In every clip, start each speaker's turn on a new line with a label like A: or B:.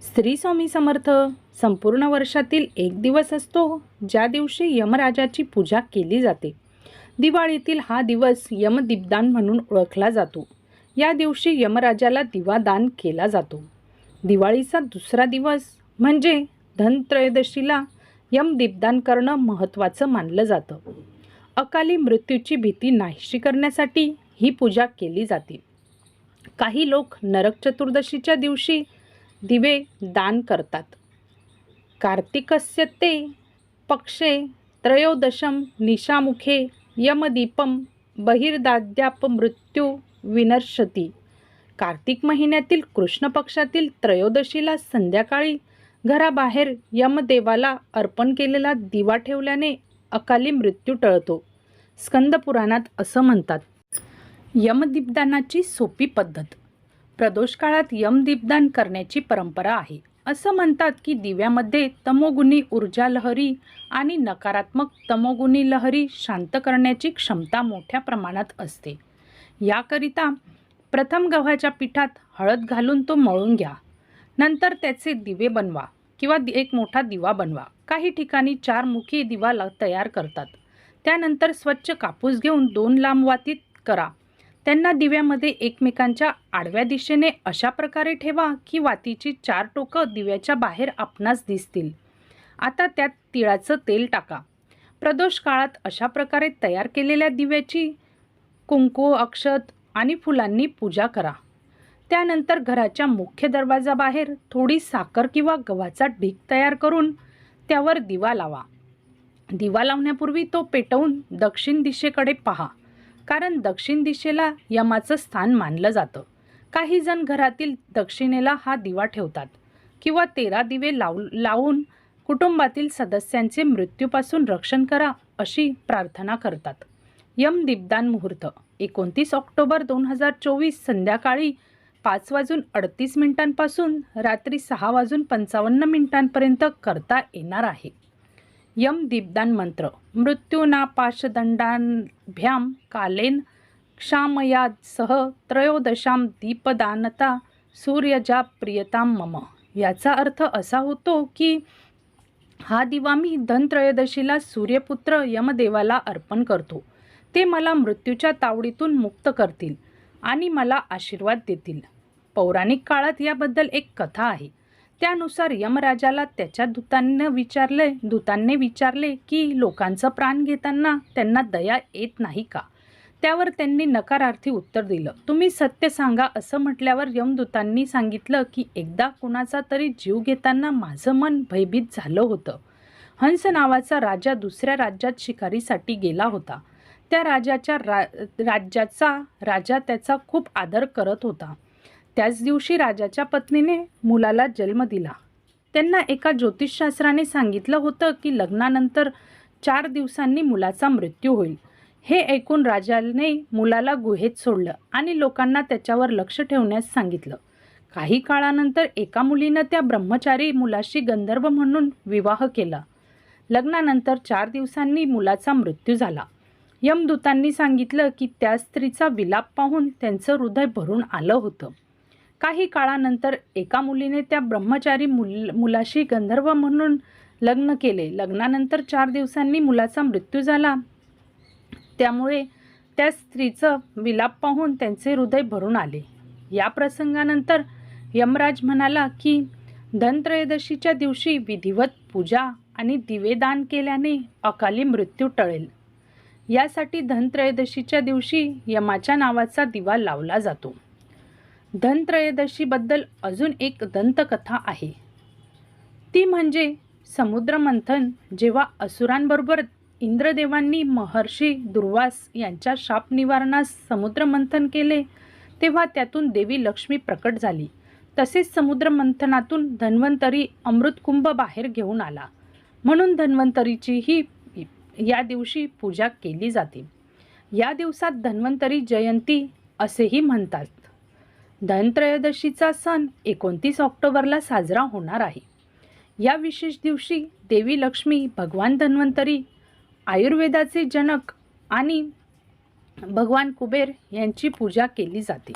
A: श्री स्वामी समर्थ. संपूर्ण वर्षातील एक दिवस असतो ज्या दिवशी यमराजाची पूजा केली जाते. दिवाळीतील हा दिवस यमदीपदान म्हणून ओळखला जातो. या दिवशी यमराजाला दिवादान केला जातो. दिवाळीचा दुसरा दिवस म्हणजे धनत्रयोदशीला यमदीपदान करणं महत्त्वाचं मानलं जातं. अकाली मृत्यूची भीती नाहीशी करण्यासाठी ही पूजा केली जाते. काही लोक नरक चतुर्दशीच्या दिवशी दिवे दान करतात. कार्तिकस्य ते पक्षे त्रयोदशम निशामुखे यमदीपम बहिर्दाद्यापमृत्यू विनर्शती. कार्तिक महिन्यातील कृष्ण पक्षातील त्रयोदशीला संध्याकाळी घराबाहेर यमदेवाला अर्पण केलेला दिवा ठेवल्याने अकाली मृत्यू टळतो. स्कंद पुराणात असं म्हणतात. यमदीपदानाची सोपी पद्धत. प्रदोष काळात यमदीपदान करण्याची परंपरा आहे. असं म्हणतात की दिव्यामध्ये तमोगुणी ऊर्जा लहरी आणि नकारात्मक तमोगुणी लहरी शांत करण्याची क्षमता मोठ्या प्रमाणात असते. याकरिता प्रथम गव्हाच्या पिठात हळद घालून तो मळून घ्या. नंतर त्याचे दिवे बनवा किंवा एक मोठा दिवा बनवा. काही ठिकाणी 4 मुखी दिवा तयार करतात. त्यानंतर स्वच्छ कापूस घेऊन 2 लांब वाती करा. त्यांना दिव्यामध्ये एकमेकांच्या आडव्या दिशेने अशा प्रकारे ठेवा की वातीची 4 टोकं दिव्याच्या बाहेर आपणास दिसतील. आता त्यात तिळाचं तेल टाका. प्रदोष काळात अशा प्रकारे तयार केलेल्या दिव्याची कुंकू, अक्षत आणि फुलांनी पूजा करा. त्यानंतर घराच्या मुख्य दरवाजाबाहेर थोडी साखर किंवा गव्हाचा ढीग तयार करून त्यावर दिवा लावा. दिवा लावण्यापूर्वी तो पेटवून दक्षिण दिशेकडे पहा, कारण दक्षिण दिशेला यमाचं स्थान मानलं जातं. काही जण घरातील दक्षिणेला हा दिवा ठेवतात किंवा 13 दिवे लावून कुटुंबातील सदस्यांचे मृत्यूपासून रक्षण करा अशी प्रार्थना करतात. यमदीपदान मुहूर्त 29 ऑक्टोबर 2024 संध्याकाळी 5:38 पासून रात्री 6:55 करता येणार आहे. यमदीपदान मंत्र. मृत्यूनापाशदंडाभ्याम कालेन क्षामयाद सह त्रयोदशाम दीपदानता सूर्यजा प्रियताम मम. याचा अर्थ असा होतो की हा दिवा मी धनत्रयोदशीला सूर्यपुत्र यमदेवाला अर्पण करतो. ते मला मृत्यूच्या तावडीतून मुक्त करतील आणि मला आशीर्वाद देतील. पौराणिक काळात याबद्दल एक कथा आहे. त्यानुसार यमराजाला त्याच्या दूतांनी विचारले की लोकांचं प्राण घेताना त्यांना दया येत नाही का? त्यावर त्यांनी नकारार्थी उत्तर दिलं. तुम्ही सत्य सांगा असं म्हटल्यावर यमदूतांनी सांगितलं की एकदा कुणाचा तरी जीव घेताना माझं मन भयभीत झालं होतं. हंस नावाचा राजा दुसऱ्या राज्यात शिकारीसाठी गेला होता. त्या राज्याचा राजा त्याचा खूप आदर करत होता. त्याच दिवशी राजाच्या पत्नीने मुलाला जन्म दिला. त्यांना एका ज्योतिषशास्त्राने सांगितलं होतं की लग्नानंतर 4 दिवसांनी मुलाचा मृत्यू होईल. हे ऐकून राजाने मुलाला गुहेत सोडलं आणि लोकांना त्याच्यावर लक्ष ठेवण्यास सांगितलं. काही काळानंतर एका मुलीनं त्या ब्रह्मचारी मुलाशी गंधर्व म्हणून विवाह केला. लग्नानंतर 4 दिवसांनी मुलाचा मृत्यू झाला. यमदूतांनी सांगितलं की त्या स्त्रीचा विलाप पाहून त्यांचं हृदय भरून आलं होतं. काही काळानंतर एका मुलीने त्या ब्रह्मचारी मुलाशी गंधर्व म्हणून लग्न केले. लग्नानंतर 4 दिवसांनी मुलाचा मृत्यू झाला. त्यामुळे त्या स्त्रीचं विलाप पाहून त्यांचे हृदय भरून आले. या प्रसंगानंतर यमराज म्हणाला की धनत्रयोदशीच्या दिवशी विधिवत पूजा आणि दिवेदान केल्याने अकाली मृत्यू टळेल. यासाठी धनत्रयोदशीच्या दिवशी यमाच्या नावाचा दिवा लावला जातो. धनत्रयोदशीबद्दल अजून एक दंतकथा आहे. ती म्हणजे समुद्रमंथन. जेव्हा असुरांबरोबर इंद्रदेवांनी महर्षी दुर्वास यांच्या शाप निवारणास समुद्रमंथन केले तेव्हा त्यातून देवी लक्ष्मी प्रकट झाली. तसेच समुद्रमंथनातून धन्वंतरी अमृतकुंभ बाहेर घेऊन आला. म्हणून धन्वंतरीचीही या दिवशी पूजा केली जाते. या दिवसात धन्वंतरी जयंती असेही म्हणतात. धनत्रयोदशीचा सण 29 ऑक्टोबरला साजरा होणार आहे. या विशेष दिवशी देवी लक्ष्मी, भगवान धन्वंतरी, आयुर्वेदाचे जनक आणि भगवान कुबेर यांची पूजा केली जाते.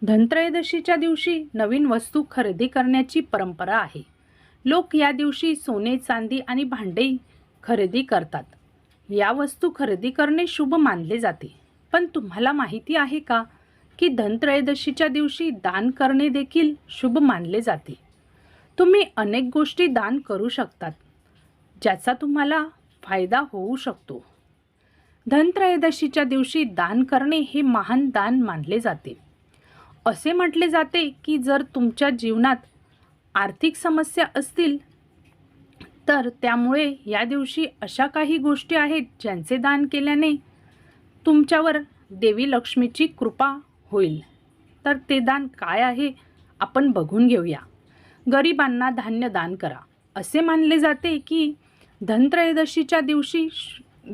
A: धनत्रयोदशीच्या दिवशी नवीन वस्तू खरेदी करण्याची परंपरा आहे. लोक या दिवशी सोने, चांदी आणि भांडे खरेदी करतात. या वस्तू खरेदी करणे शुभ मानले जाते. पण तुम्हाला माहिती आहे का की धनत्रयोदशीच्या दिवशी दान करणे देखील शुभ मानले जाते. तुम्ही अनेक गोष्टी दान करू शकतात ज्याचा तुम्हाला फायदा होऊ शकतो. धनत्रयोदशीच्या दिवशी दान करणे हे महान दान मानले जाते. असे म्हटले जाते की जर तुमच्या जीवनात आर्थिक समस्या असतील तर त्यामुळे या दिवशी अशा काही गोष्टी आहेत ज्यांचे दान केल्याने तुमच्यावर देवी लक्ष्मीची कृपा होईल. तर ते दान काय आहे आपण बघून घेऊया. गरिबांना धान्य दान करा. असे मानले जाते की धनत्रयोदशीच्या दिवशी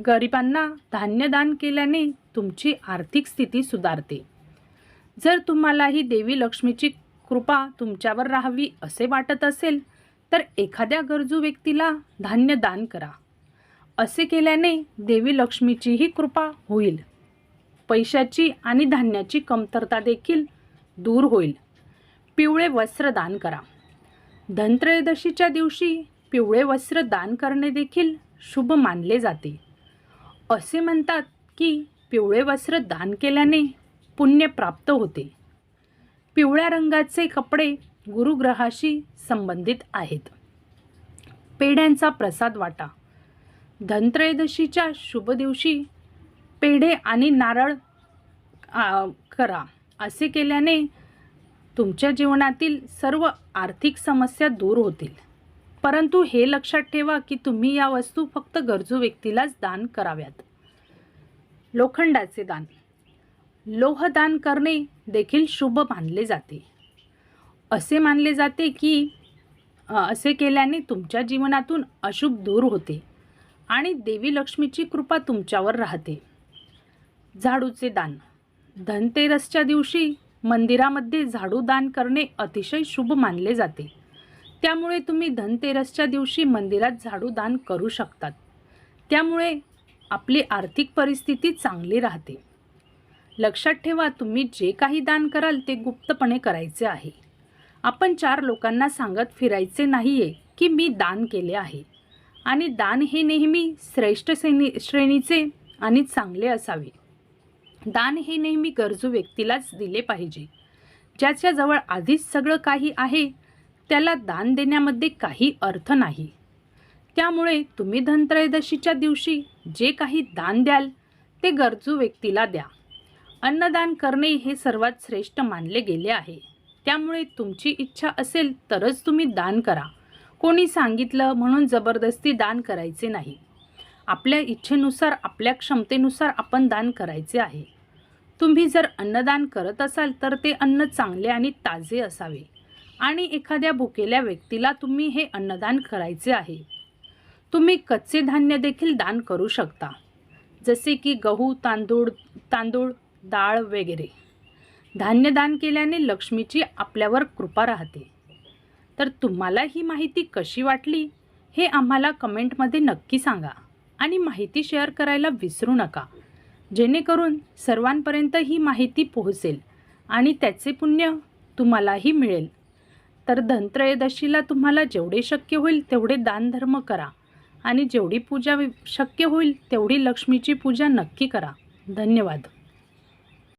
A: गरिबांना धान्य दान केल्याने तुमची आर्थिक स्थिती सुधारते. जर तुम्हालाही देवी लक्ष्मीची कृपा तुमच्यावर राहावी असे वाटत असेल तर एखाद्या गरजू व्यक्तीला धान्य दान करा. असे केल्याने देवी लक्ष्मीचीही कृपा होईल. पैशाची आणि धान्याची कमतरता देखील दूर होईल. पिवळे वस्त्र दान करा. धनत्रयोदशीच्या दिवशी पिवळे वस्त्र दान करणे देखील शुभ मानले जाते. असे म्हणतात की पिवळे वस्त्र दान केल्याने पुण्य प्राप्त होते. पिवळ्या रंगाचे कपडे गुरुग्रहाशी संबंधित आहेत. पेढ्यांचा प्रसाद वाटा. धनत्रयोदशीच्या शुभ दिवशी पेढे आणि नारळ करा. असे केल्याने तुमच्या जीवनातील सर्व आर्थिक समस्या दूर होतील. परंतु हे लक्षात ठेवा की तुम्ही या वस्तू फक्त गरजू व्यक्तीलाच दान कराव्यात. लोखंडाचे दान. लोहदान करणे देखील शुभ मानले जाते. असे मानले जाते की असे केल्याने तुमच्या जीवनातून अशुभ दूर होते आणि देवी लक्ष्मीची कृपा तुमच्यावर राहते. झाडूचे दान. धनतेरसच्या दिवशी मंदिरामध्ये झाडू दान करणे अतिशय शुभ मानले जाते. त्यामुळे तुम्ही धनतेरसच्या दिवशी मंदिरात झाडू दान करू शकतात. त्यामुळे आपली आर्थिक परिस्थिती चांगली राहते. लक्षात ठेवा तुम्ही जे काही दान कराल ते गुप्तपणे करायचे आहे. आपण 4 लोकांना सांगत फिरायचे नाहीये की मी दान केले आहे. आणि दान हे नेहमी श्रेष्ठ श्रेणीचे आणि चांगले असावे. दान हे नेहमी गरजू व्यक्तीलाच दिले पाहिजे. ज्याच्याजवळ आधीच सगळं काही आहे त्याला दान देण्यामध्ये काही अर्थ नाही. त्यामुळे तुम्ही धनत्रयोदशीच्या दिवशी जे काही दान द्याल ते गरजू व्यक्तीला द्या. अन्नदान करणे हे सर्वात श्रेष्ठ मानले गेले आहे. त्यामुळे तुमची इच्छा असेल तरच तुम्ही दान करा. कोणी सांगितलं म्हणून जबरदस्ती दान करायचे नाही. आपल्या इच्छेनुसार आपल्या क्षमतेनुसार आपण दान करायचे आहे. तुम्ही जर अन्नदान करत असाल तर ते अन्न चांगले आणि ताजे असावे आणि एखाद्या भुकेल्या व्यक्तीला तुम्ही हे अन्नदान करायचे आहे. तुम्ही कच्चे धान्य देखील दान करू शकता जसे की गहू, तांदूळ, डाळ वगैरे. धान्य दान केल्याने लक्ष्मीची आपल्यावर कृपा राहते. तर तुम्हाला ही माहिती कशी वाटली हे आम्हाला कमेंटमध्ये नक्की सांगा आणि माहिती शेअर करायला विसरू नका, जेणेकरून सर्वांपर्यंत ही माहिती पोहोचेल आणि त्याचे पुण्य तुम्हालाही मिळेल. तर धनत्रयोदशीला तुम्हाला जेवढे शक्य होईल तेवढे दानधर्म करा आणि जेवढी पूजा शक्य होईल तेवढी लक्ष्मीची पूजा नक्की करा. धन्यवाद.